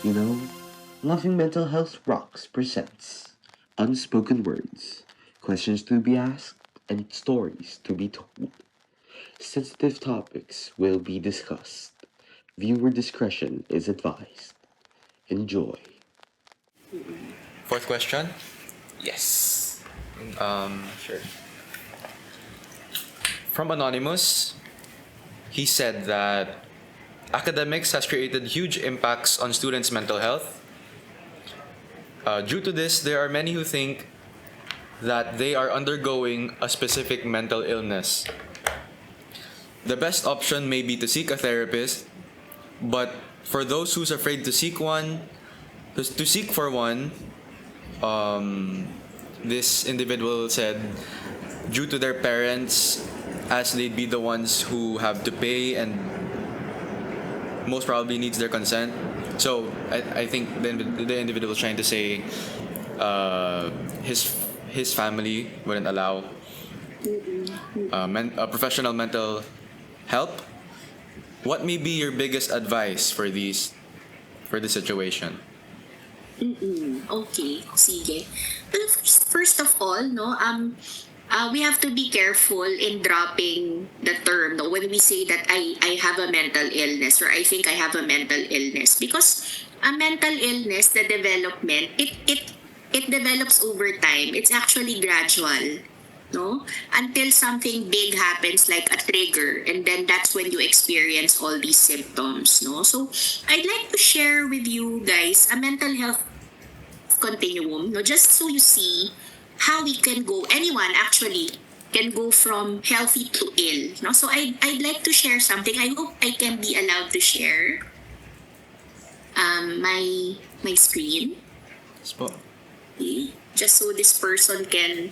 You know, Loving Mental Health Rocks presents Unspoken Words, questions to be asked and stories to be told. Sensitive topics will be discussed. Viewer discretion is advised. Enjoy. Fourth question? Yes. Sure. From Anonymous, he said that academics has created huge impacts on students' mental health. Due to this, there are many who think that they are undergoing a specific mental illness. The best option may be to seek a therapist, but for those who's afraid to seek for one, this individual said, due to their parents, as they'd be the ones who have to pay and most probably needs their consent. So I think the individual was trying to say his family wouldn't allow professional mental help. What may be your biggest advice for this situation? Okay, sige. Well, first of all, no, we have to be careful in dropping the term, no, when we say that I have a mental illness or I think I have a mental illness, because a mental illness, the development, it develops over time. It's actually gradual, no, until something big happens like a trigger, and then that's when you experience all these symptoms, no. So I'd like to share with you guys a mental health continuum, no, just so you see how we can go, anyone actually can go from healthy to ill, no. So I'd like to share something. I hope I can be allowed to share my screen. Okay. Just so this person can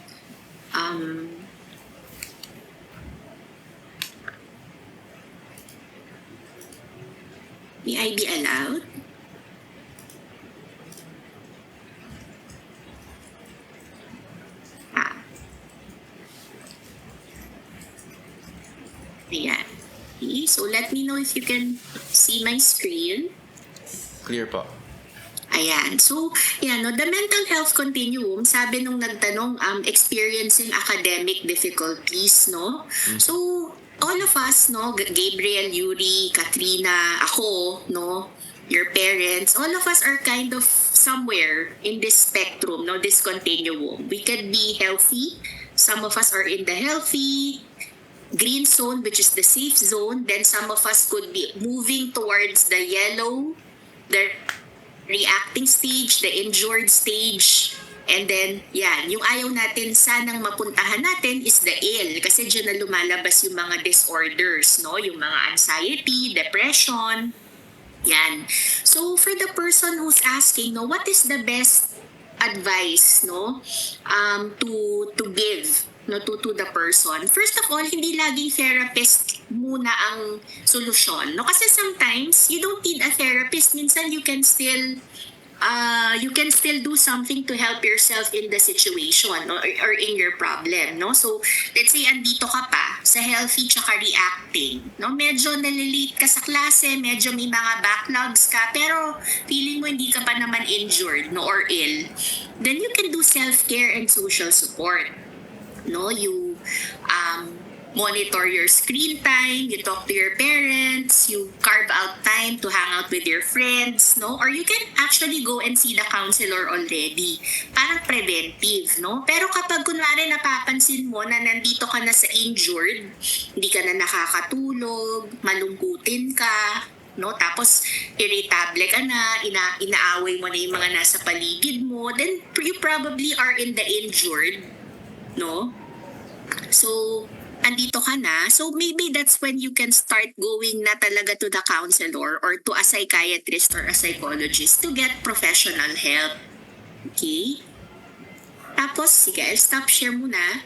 may I be allowed? Ayan. Okay, so let me know if you can see my screen. Clear po. Ayan. So, yan, no, the mental health continuum, sabi nung nagtanong, experiencing academic difficulties, no? So, all of us, no, Gabriel, Yuri, Katrina, ako, no, your parents, all of us are kind of somewhere in this spectrum, no, this continuum. We could be healthy. Some of us are in the healthy green zone, which is the safe zone. Then some of us could be moving towards the yellow, the reacting stage, the injured stage. And then, yan, yung ayaw natin sanang mapuntahan natin is the ill. Kasi dyan na lumalabas yung mga disorders, no? Yung mga anxiety, depression. Yan. So, for the person who's asking, no, what is the best advice, no, to give, no, to the person? First of all, hindi laging therapist muna ang solusyon, no, kasi sometimes you don't need a therapist. Minsan you can still do something to help yourself in the situation, no, or in your problem, no. So let's say andito ka pa sa healthy tsaka reacting, no, medyo nalilate ka sa klase, medyo may mga backlogs ka, pero feeling mo hindi ka pa naman injured, no, or ill, then you can do self-care and social support. No, you monitor your screen time, you talk to your parents, you carve out time to hang out with your friends, no? Or you can actually go and see the counselor already. Parang preventive, no? Pero kapag kunwari napapansin mo na nandito ka na sa injured, hindi ka na nakakatulog, malungkutin ka, no? Tapos irritable ka na, inaaway mo na yung mga nasa paligid mo, then you probably are in the injured, no? So, andito ka na. So, maybe that's when you can start going na talaga to the counselor or to a psychiatrist or a psychologist to get professional help. Okay? Tapos, sige, I'll stop share muna.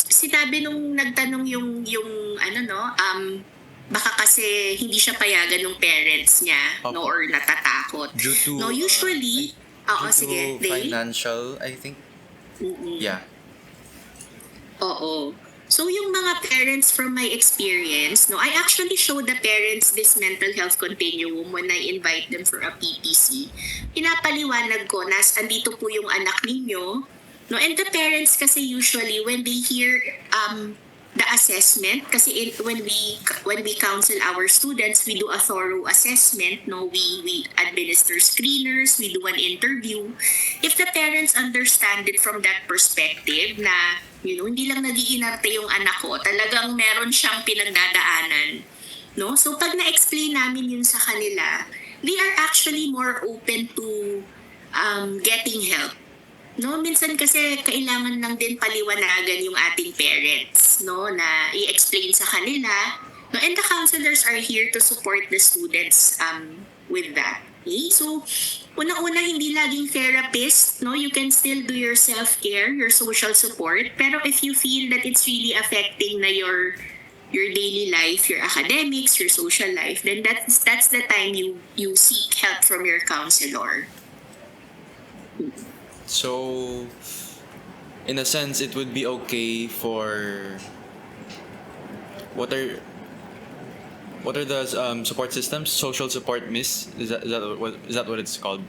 Sinabi nung nagtanong yung baka kasi hindi siya payagan ng parents niya, no, or natatakot. Due to, no, usually, sige, financial, I think. Mm-mm. Yeah. Oo. So So yung mga parents, from my experience, no, I actually show the parents this mental health continuum when I invite them for a PPC. Pinapaliwanag ko na andito po yung anak ninyo. No, and the parents kasi usually when they hear the assessment, kasi when we counsel our students, we do a thorough assessment. No, we administer screeners, we do an interview. If the parents understand it from that perspective, na hindi lang nag-iinarte yung anak ko, talagang meron siyang pinagdadaanan. No, so pag na-explain namin yun sa kanila, they are actually more open to getting help. No, minsan kasi kailangan lang din paliwanagan yung ating parents, no, na i-explain sa kanila. No, and the counselors are here to support the students with that. Okay? So, una-una, hindi laging therapist, no? You can still do your self-care, your social support. Pero if you feel that it's really affecting na your daily life, your academics, your social life, then that's the time you seek help from your counselor. So, in a sense, it would be okay for what are the support systems? Social support, miss? Is that what it's called?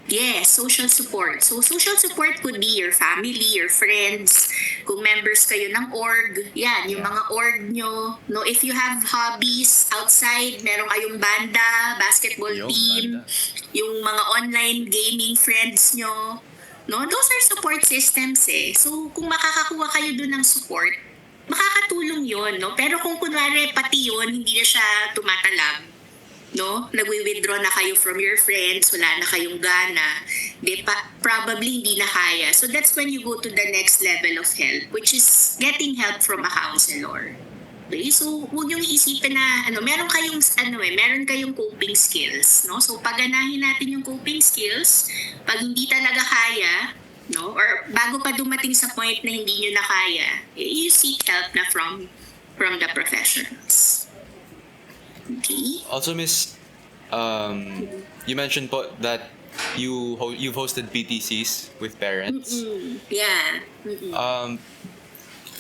Yes, social support. So, social support could be your family, your friends, kung members kayo ng org, yan, yung mga org nyo. No, if you have hobbies outside, meron kayong banda, basketball team, yung mga online gaming friends nyo. No, those are support systems eh. So, kung makakakuha kayo dun ng support, makakatulong yon, no? Pero kung kunwari pati yun, hindi na siya tumatalab, no? Nagwi-withdraw na kayo from your friends, wala na kayong gana, probably hindi na kaya. So that's when you go to the next level of help, which is getting help from a counselor. Okay? So huwag yung isipin na meron kayong coping skills, no? So paganahin natin yung coping skills. Pag hindi talaga kaya, no, or bago pa dumating sa point na hindi nyo na kaya, you seek help na from the professionals. Okay. Also, Miss, you mentioned po that you've hosted PTCs with parents. Yeah.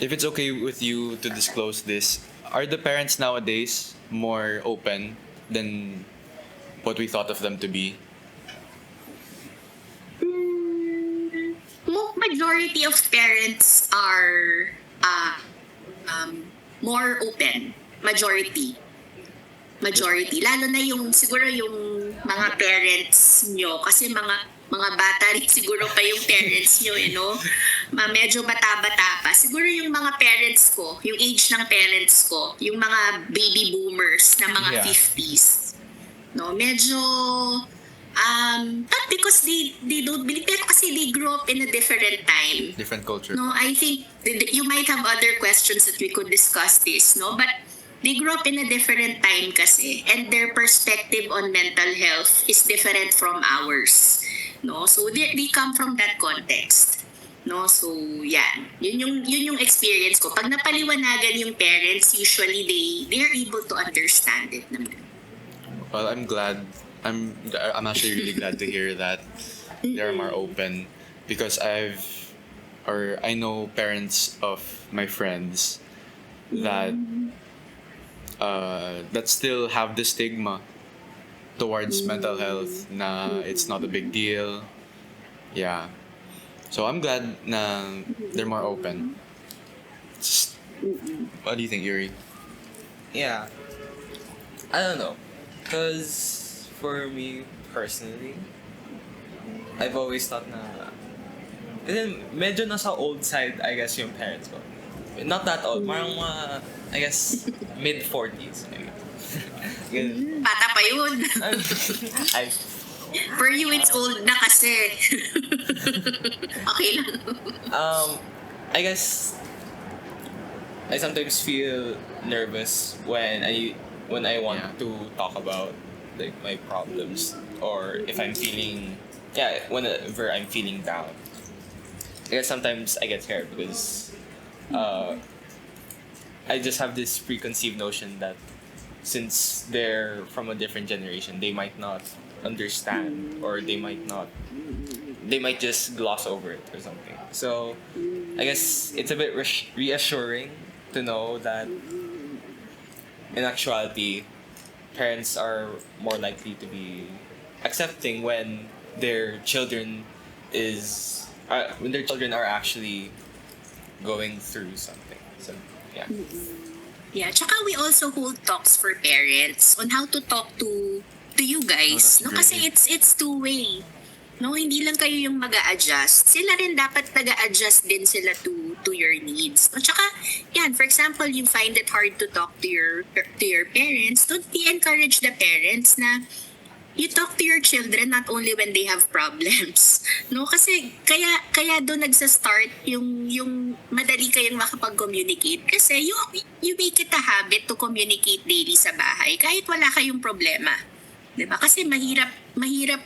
If it's okay with you to disclose this, are the parents nowadays more open than what we thought of them to be? Majority of parents are more open. Majority. Lalo na siguro yung mga parents nyo, kasi mga bata rin siguro pa yung parents nyo, no? Medyo bata-bata pa. Siguro yung mga parents ko, yung age ng parents ko, yung mga baby boomers na mga 50s. No, medyo not because they don't believe, pero kasi they grew up in a different time. Different culture. No, I think you might have other questions that we could discuss this, no? But they grew up in a different time kasi, and their perspective on mental health is different from ours. No? So they come from that context. No? So yan. Yun yung experience ko. Pag napaliwanagan yung parents, usually they're able to understand it naman. Well, I'm glad. I'm actually really glad to hear that they're more open, because I know parents of my friends that still have the stigma towards mental health, na it's not a big deal. Yeah. So I'm glad na they're more open. What do you think, Yuri? Yeah. I don't know. Because for me personally, I've always thought na medyo nasa old side, I guess, yung parents ko. Not that old, parang mga, I guess, mid-40s. Bata pa yun. For you, it's old na kasi. Okay lang. I guess I sometimes feel nervous when I want to talk about like my problems, or if I'm feeling whenever I'm feeling down. I guess sometimes I get scared because I just have this preconceived notion that since they're from a different generation, they might not understand, or they might just gloss over it or something. So I guess it's a bit reassuring to know that in actuality, parents are more likely to be accepting their children when their children are actually going through something. So yeah. Yeah, tsaka we also hold talks for parents on how to talk to you guys. that's No, great. kasi it's two-way. No, hindi lang kayo yung mag-a-adjust. Sila rin dapat nag-a-adjust din sila to your needs. No, tsaka, yan, for example, you find it hard to talk to your parents, don't encourage the parents na you talk to your children not only when they have problems. No, kasi kaya doon nagsa-start yung madali kayong makapag-communicate kasi you make it a habit to communicate daily sa bahay kahit wala kayong problema. 'Di ba? Kasi mahirap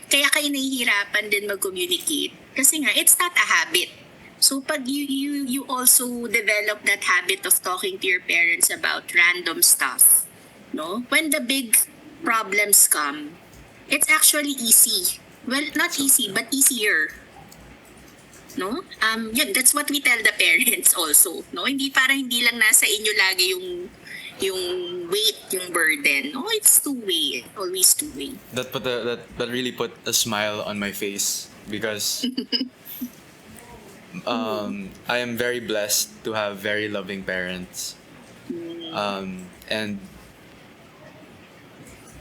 kaya kayo nahihirapan din mag-communicate kasi nga it's not a habit. So pag you also develop that habit of talking to your parents about random stuff, no? When the big problems come, it's actually easy. Well, not easy, but easier. No? Yun, that's what we tell the parents also. No? Hindi lang nasa inyo lagi yung weight, yung burden. No, it's two-way. Always two-way. That really put a smile on my face because I am very blessed to have very loving parents. And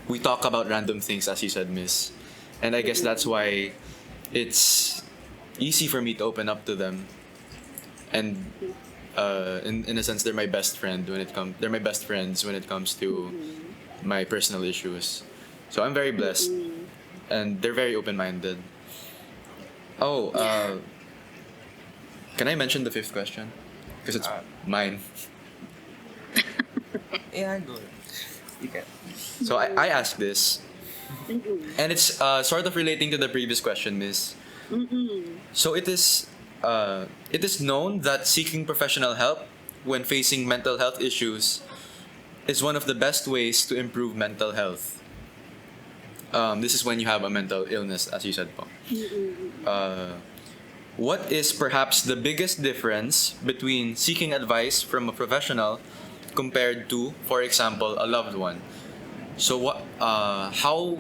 we talk about random things, as you said, Miss. And I guess that's why it's easy for me to open up to them. And in a sense, they're my best friends when it comes to my personal issues. So I'm very blessed, and they're very open-minded. Oh, can I mention the fifth question? Because it's mine. Yeah, good. You can. So I asked this, and it's sort of relating to the previous question, Miss. So it is known that seeking professional help when facing mental health issues is one of the best ways to improve mental health. This is when you have a mental illness, as you said, po. What is perhaps the biggest difference between seeking advice from a professional compared to, for example, a loved one? So how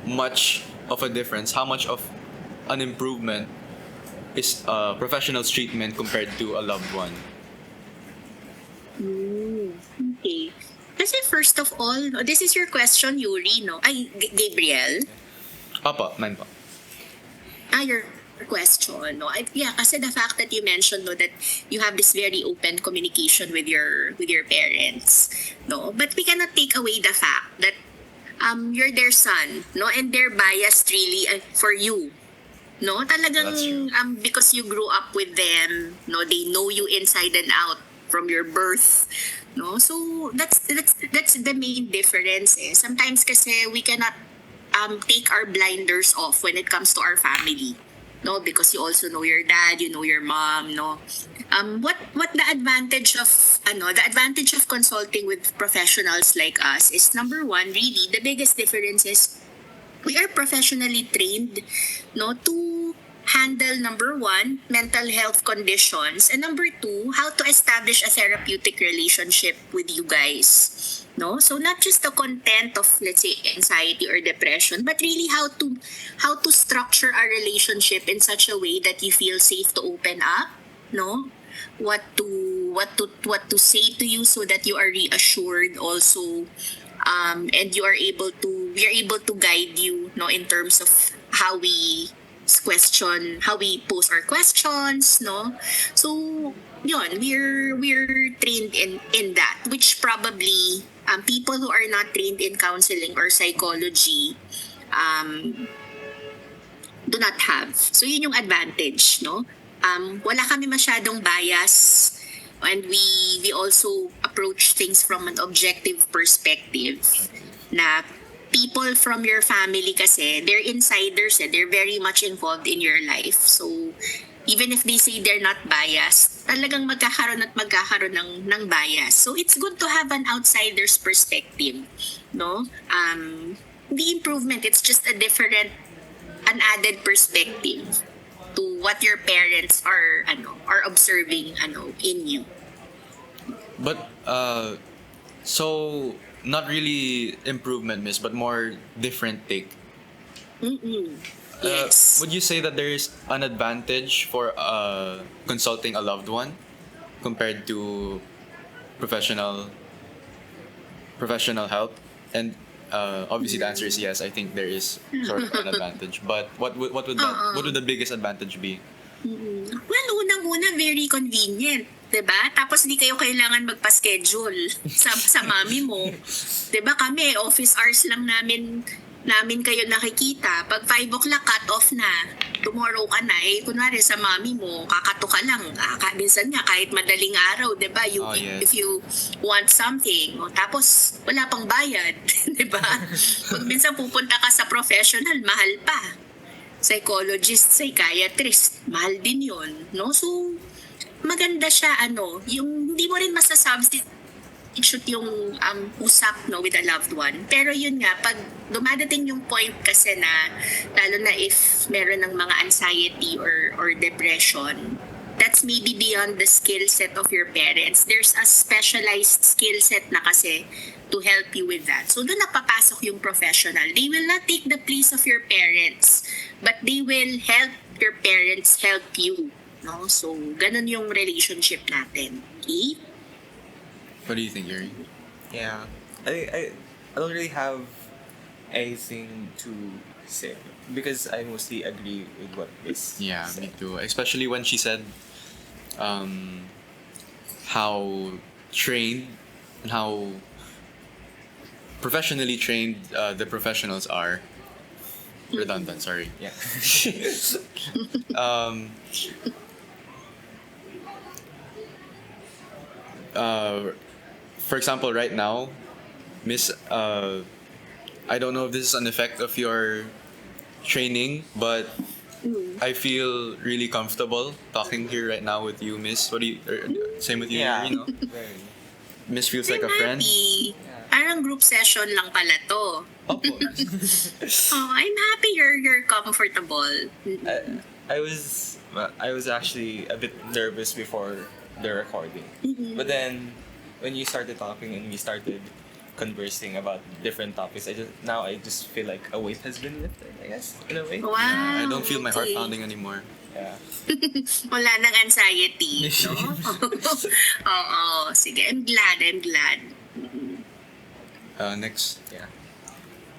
much of a difference, how much of an improvement is a professional's treatment compared to a loved one? Okay. Kasi first of all, this is your question, Yuri, no? Ay, Gabriel? Apa, mine po. Your question, no? Yeah, kasi the fact that you mentioned, no, that you have this very open communication with your parents, no? But we cannot take away the fact that you're their son, no? And they're biased really for you. No, talagang That's true. Because you grew up with them, no, they know you inside and out from your birth, no. So that's the main difference. Sometimes kasi we cannot take our blinders off when it comes to our family, no, because you also know your dad, you know your mom, no. What the advantage of consulting with professionals like us is, number one, really the biggest difference is we are professionally trained, no, to handle, number one, mental health conditions, and number two, how to establish a therapeutic relationship with you guys, no. So not just the content of, let's say, anxiety or depression, but really how to structure a relationship in such a way that you feel safe to open up, no. What to say to you so that you are reassured also. And we are able to guide you, no, in terms of how we pose our questions, no. So yun, we're trained in that, which probably people who are not trained in counseling or psychology do not have. So yun yung advantage, no. Wala kami masyadong bias, and we also approach things from an objective perspective, na people from your family kasi, they're insiders, they're very much involved in your life. So even if they say they're not biased, talagang magkakaroon ng bias. So it's good to have an outsider's perspective, no. The improvement, it's just an added perspective to what your parents are observing in you. But so not really improvement, miss, but more different take. Yes. Would you say that there is an advantage for consulting a loved one compared to professional help? And obviously the answer is yes. I think there is sort of an advantage. But what would the biggest advantage be? Well, unang-una, very convenient. 'Di ba? Tapos di kayo kailangan magpa-schedule sa mami mo. 'Di ba kami, office hours lang namin kayo nakikita. Pag 5 o'clock, cut off na. Tomorrow ka na. Kunwari sa mami mo, kakato ka lang. Minsan nga, kahit madaling araw, di ba? If you want something. Tapos, wala pang bayad. Di ba? Pag minsan pupunta ka sa professional, mahal pa. Psychologist, psychiatrist, mahal din yon, no? So, maganda siya, yung hindi mo rin masasubstitute yung usap with a loved one. Pero yun nga, pag dumadating yung point kasi na, lalo na if meron ng mga anxiety or depression, that's maybe beyond the skill set of your parents. There's a specialized skill set na kasi to help you with that. So doon napapasok yung professional. They will not take the place of your parents, but they will help your parents help you. No? So, ganun yung relationship natin. Okay? What do you think, Yuri? Yeah. I don't really have anything to say because I mostly agree with what is Yeah, said. me too. Especially when she said how trained and how professionally trained the professionals are. Redundant, sorry. Yeah. For example, right now, Miss, I don't know if this is an effect of your training, but I feel really comfortable talking here right now with you, Miss. What do you? Same with you, Yeah. you know. Very. Miss feels like a friend. Happy. Parang group session lang pala to. Opo. I'm happy you're comfortable. I was actually a bit nervous before the recording, but then when you started talking and we started conversing about different topics, I just feel like a weight has been lifted, I guess, in a way. Wow. I don't feel my heart okay. pounding anymore. Yeah. Wala nang anxiety, no? Oo, sige. I'm glad. Next. Yeah.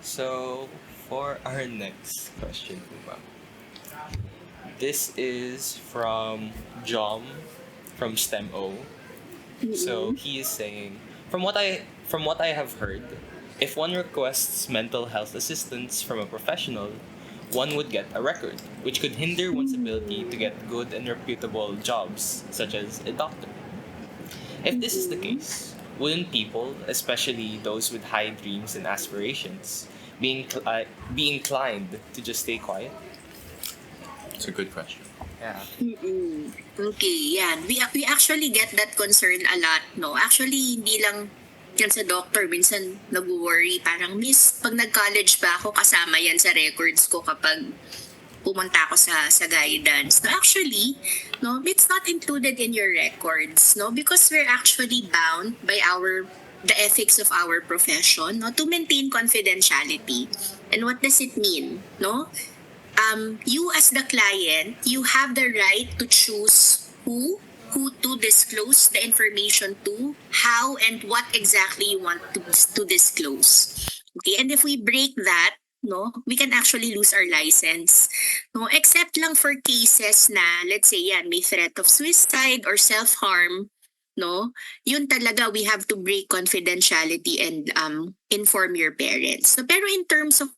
So for our next question, Uba, this is from Jom from STEM O. So he is saying, from what I have heard, if one requests mental health assistance from a professional, one would get a record, which could hinder one's ability to get good and reputable jobs, such as a doctor. If this is the case, wouldn't people, especially those with high dreams and aspirations, be inclined to just stay quiet? It's a good question. Yeah. Okay, yan. We actually get that concern a lot, no? Actually, hindi lang yan sa doctor. Minsan, nag-worry. Parang, miss, pag nag-college ba ako, kasama yan sa records ko kapag pumunta ako sa guidance. No, actually, no, it's not included in your records, no? Because we're actually bound by the ethics of our profession, no, to maintain confidentiality. And what does it mean, no? You as the client, you have the right to choose who to disclose the information to, how and what exactly you want to disclose. Okay, and if we break that, no, we can actually lose our license. No, except lang for cases na, let's say yan, may threat of suicide or self-harm, no, yun talaga we have to break confidentiality and inform your parents. So, pero in terms of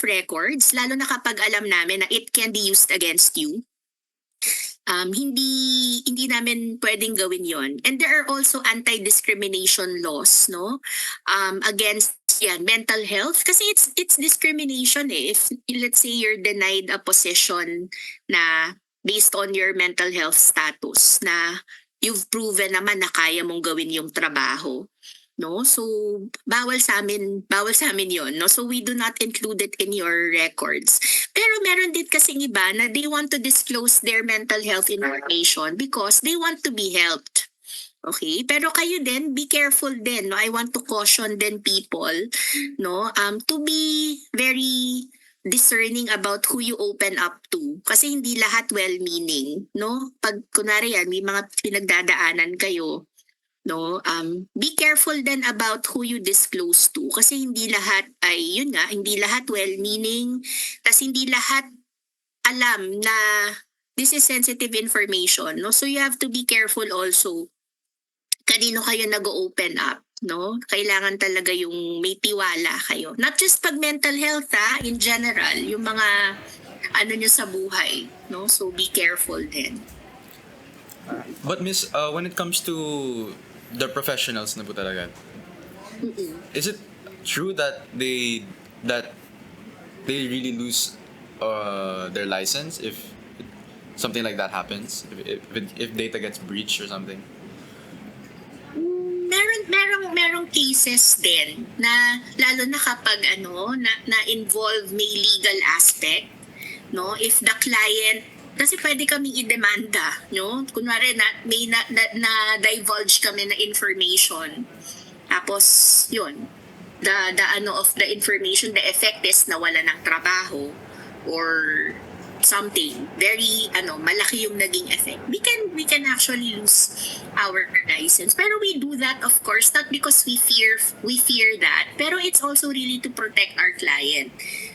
records, lalo na kapag alam namin na it can be used against you, hindi namin pwedeng gawin yon. And there are also anti-discrimination laws, no, against mental health, kasi it's discrimination if let's say you're denied a position na based on your mental health status na you've proven naman na kaya mong gawin yung trabaho. no? So bawal sa amin 'yon, no? So we do not include it in your records. Pero meron din kasing iba na they want to disclose their mental health information because they want to be helped. Okay? Pero kayo din, be careful din, no? I want to caution din people, no? To be very discerning about who you open up to. Kasi hindi lahat well-meaning, no? Pag kunwari yan, may mga pinagdadaanan kayo, no? Be careful then about who you disclose to kasi hindi lahat ay yun nga, hindi lahat well-meaning, kasi hindi lahat alam na this is sensitive information, no? So you have to be careful also kanino kayo nag-open up, no? Kailangan talaga yung may tiwala kayo. Not just pag mental health, in general, yung mga ano nyo sa buhay, no? So be careful din. But Miss, when it comes to the professionals na po talaga, is it true that they really lose their license if something like that happens? If data gets breached or something? Merong cases din na lalo na kapag na involve may legal aspect, no? If the client, kasi pwede kaming i-demanda, no? Kunwari may na divulge kami na information. Tapos yun, the of the information, the effect is nawala ng trabaho or something very malaki yung naging effect, we can actually lose our license. Pero we do that, of course, not because we fear that, pero it's also really to protect our client,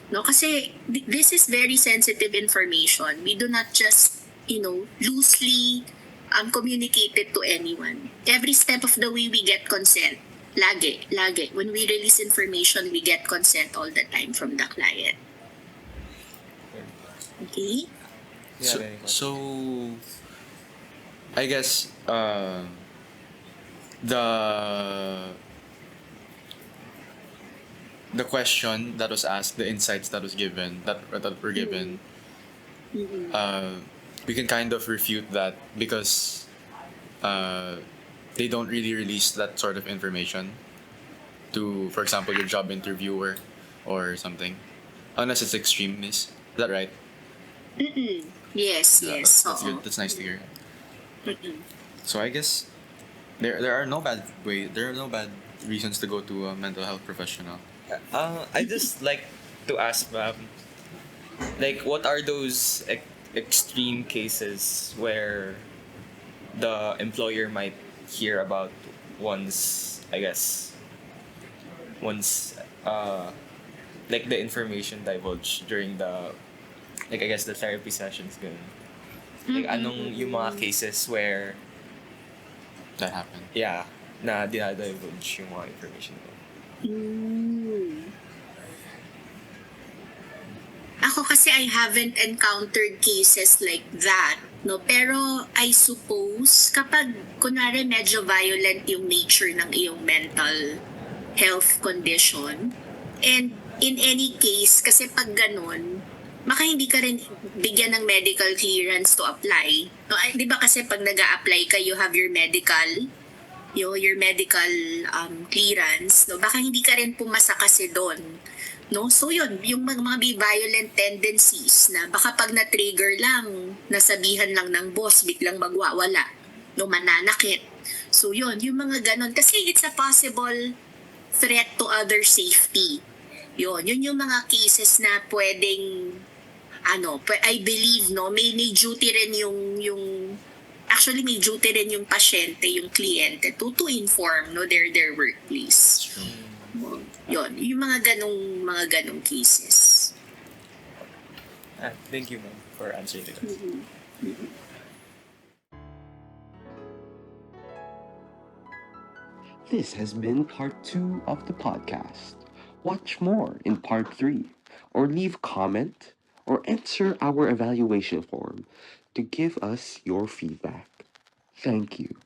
no? Kasi this is very sensitive information. We do not just loosely communicate it to anyone. Every step of the way we get consent. Lagi when we release information, we get consent all the time from the client. Okay. So I guess the question that was asked, the insights that was given, that were given, we can kind of refute that because they don't really release that sort of information to, for example, your job interviewer or something, unless it's extreme, Miss. Is that right? Yes. That's good. That's nice to hear. So I guess there are no bad reasons to go to a mental health professional. I just like to ask, ma'am, like, what are those extreme cases where the employer might hear about once like the information divulged during the the therapy sessions, ganun. Like, anong yung mga cases where That happened. yeah, na dinadivulge yung mga information ko. Ako kasi I haven't encountered cases like that, no? Pero I suppose kapag kunwari medyo violent yung nature ng iyong mental health condition, and in any case, kasi pag ganun, baka hindi ka rin bigyan ng medical clearance to apply. No, di ba kasi pag nag-a-apply ka, you have your medical clearance, no? Baka hindi ka rin pumasa kasi doon, no? So yun, yung mga violent tendencies na baka pag na-trigger lang, nasabihan lang ng boss, biglang magwawala, no, mananakit. So yun, yung mga ganon, kasi it's a possible threat to other safety. Yun yung mga cases na pwedeng I believe, no, may duty rin actually may duty rin yung pasyente, yung kliyente to inform, no, their workplace. Yun, yung mga ganong cases. Thank you, ma'am, for answering the question. This has been part 2 of the podcast. Watch more in part 3, or leave comment or answer our evaluation form to give us your feedback. Thank you.